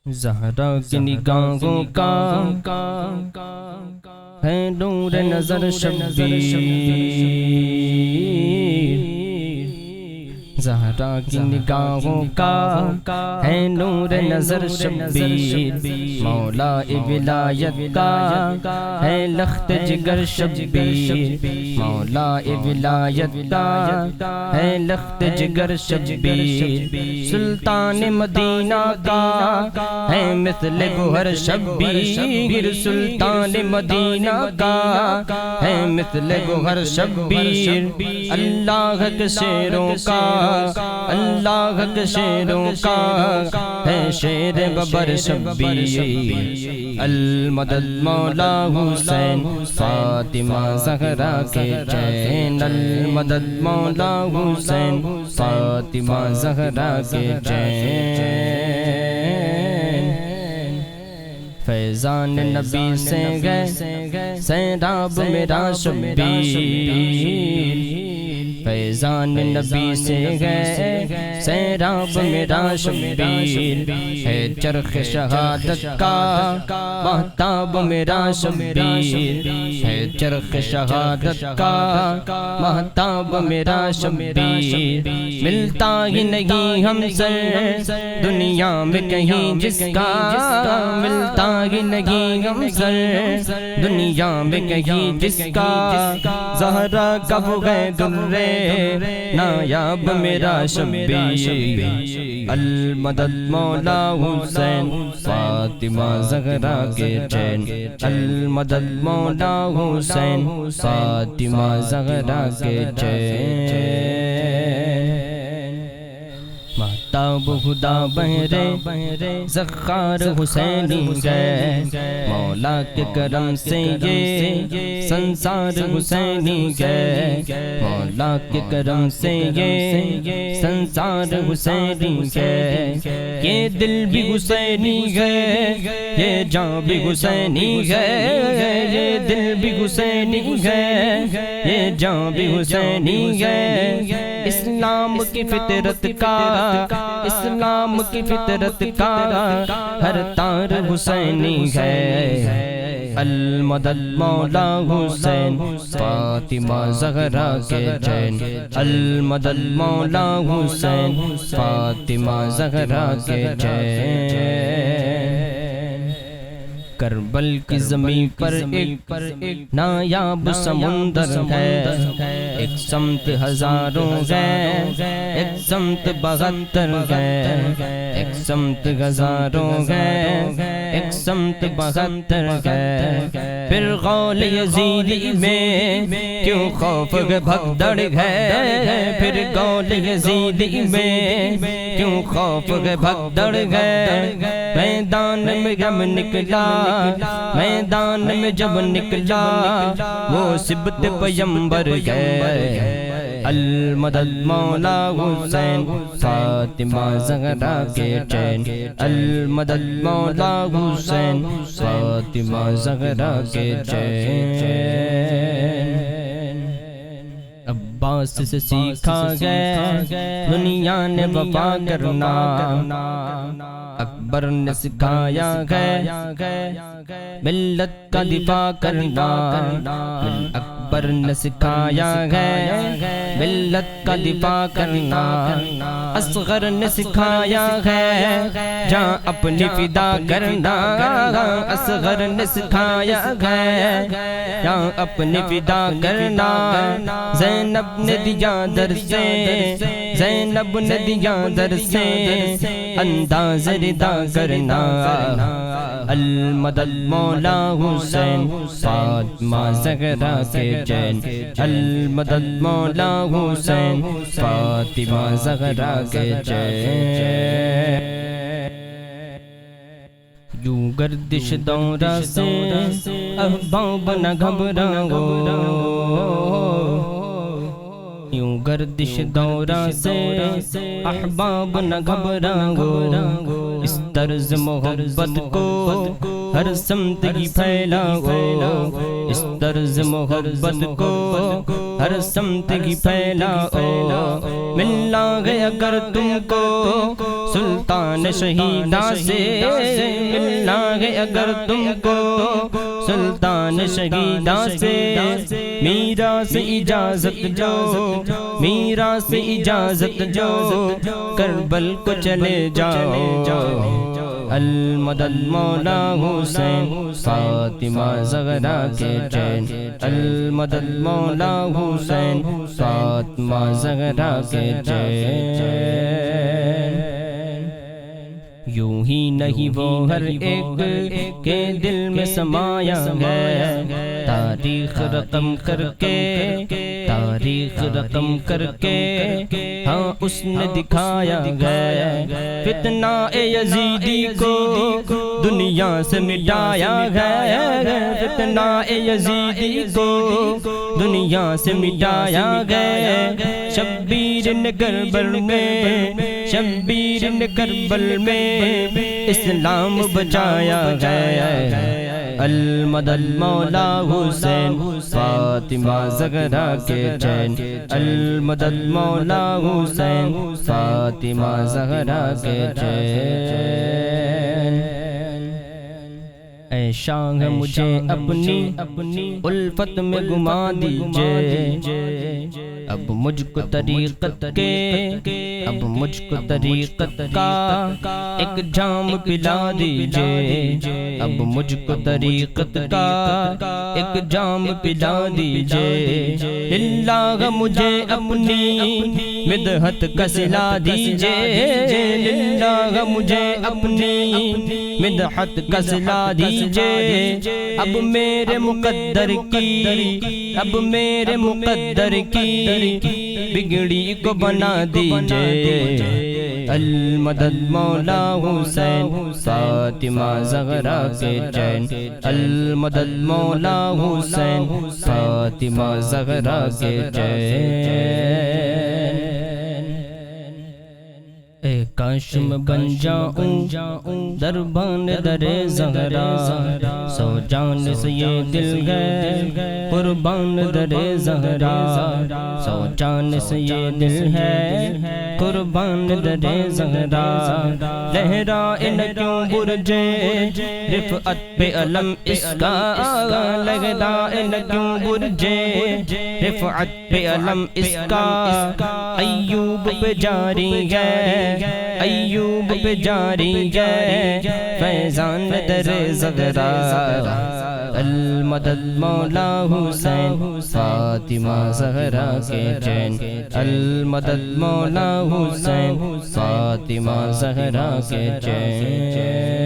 زہرا کی نگاہوں کا ہے نور نظر شبیر، زہرا کی نگاہوں کا ہے نور نظر شبیر، مولا ولایت کا ہے لخت جگر شبیر، مولا ولایت کا ہے لخت جگر شبیر، سلطان مدینہ کا ہے مثل گوہر شبیر، سلطان مدینہ کا ہے مثل گوہر شبیر، اللہ کے شیروں کا اللہ کے شیروں کا ہے شیر ببر شبیر، المدد مولا حسین فاطمہ زہرا کے چین، المدد مولا حسین فاطمہ زہرا کے چین، فیضان نبی سے گئے سیراب میرا شبیر، فیضان نبی سے گئے سیراب میرا شبیر، ہے چرخ شہادت کا مہتاب میرا شبیر، ہے چرخ شہادت کا مہتاب میرا شبیر، ملتا ہی نہیں ہم سے دنیا میں کہیں جس کا، ملتا ہی نہیں ہم سے دنیا میں کہیں جس کا، زہرا کا وہ ہے درے نایاب میرا شبیر، المدد مولا حسین فاطمہ زہرا کے چین، المدد مولا حسین فاطمہ زہرا کے چین، مہتاب خدا بہرے زخار حسینی گئے، مولا کے کرم سے یہ سنسار حسینی گئے، مولا کے کرم سے یہ سنسار حسینی گئے، یہ دل بھی حسینی ہے یہ جان بھی حسینی ہے، یہ دل بھی حسینی ہے یہ جان بھی حسینی ہے، اسلام کی فطرت کا اسلام کی فطرت کا ہر تار حسینی ہے، المدد مولا حسین فاطمہ زہرا کے چین، المدد مولا حسین فاطمہ زہرا کے چین، کربل کی زمین پر ایک نایاب سمندر ہے، ایک سمت ہزاروں ہے ایک سمت 72 ہے، ایک سمت ہزاروں ہے ایک سمت 72 ہے، پھر غول یزید میں کیوں خوف بھگدڑ ہے، پھر غول یزید میں کیوں خوف بھگدڑ ہے، میدان میں جب نکلا میدان میں جب نکلا وہ سبت پیمبر ہے، المدد مولا حسین فاطمہ زہرا کے چین، المدد مولا حسین فاطمہ زہرا کے چین، عباس سے سیکھا گیا دنیا نے وفا کرنا، اکبر نے سکھایا ہے ملت کا دفاع کرنا، اکبر نے سکھایا ہے ملت کا دفاع کرنا، اصغر نے سکھایا ہے جہاں اپنی فدا کرنا، اصغر نے سکھایا ہے جہاں اپنی فدا کرنا، زینب نے دیا در سے زینب نے دیا در سے انداز ردا کرنا، المدد مولا حسین فاطمہ زہرا کے چین، المدد مولا حسین فاطمہ زہرا کے چین، یوں گردش دورہ سے احباب نہ گھبراؤ، یوں گردش دورہ سے احباب نہ گھبراؤ، اس طرز محبت کو ہر سمت کی پھیلاؤ، اس طرز محبت کو ہر سمت کی پھیلاؤ، ملنا ہے اگر تم کو سلطان شہیداں سے، ملنا ہے اگر تم کو سلطان شہیداں سے، میراث اجازت جو، میراث اجازت جو، کربل کو چلے جاؤ، المدد مولا حسین فاطمہ زہرا کے چین، المدد مولا حسین فاطمہ زہرا کے چین۔ یوں ہی نہیں وہ ہر ایک کے دل میں سمایا ہے، تاریخ رقم کر کے، تاریخ رقم کر کے، ہاں اس نے دکھایا ہے، فتنہ یزیدی کو دنیا سے مٹایا ہے، فتنہ یزیدی کو دنیا سے مٹایا ہے، شبیر نے کربل میں، شبیر نے کربل میں اسلام بچایا ہے، المدد مولا حسین فاطمہ زہرا کے چین، المدد مولا حسین فاطمہ زہرا کے چین۔ اے شاہ مجھے اپنی الفت میں گما دیجئے، اب مجھ کو طریقت کے، اب مجھ کو طریقت کا ایک جام پلا دیجئے، اب مجھ کو طریقت کا ایک جام پلا دیجئے، للہ مجھے اپنی مدحت کا صلہ دیجئے، للہ مجھے اپنی مدحت کا صلہ دیجئے، اب میرے مقدر کی، اب میرے مقدر کی بگڑی کو بنا دیجئے، المدد مولا حسین فاطمہ زہرا کے چین، المدد مولا حسین فاطمہ زہرا کے چین۔ اے کاش میں بن جاؤں دربان در زہرا، سو جان سے یہ دل ہے قربان در زہرا، سو جان سے یہ دل ہے قربان در زہرا، لہرائے نہ کیوں برجے رفعت پہ علم اس کا، لہرائے نہ کیوں برجے رفعت پہ علم اس کا، ایوب پہ جاری ہے، ایوب پہ جاری ہے فیضان در زہرا، المدد مولا حسین فاطمہ زہرا کے چین، المدد مولا حسین فاطمہ زہرا کے چین۔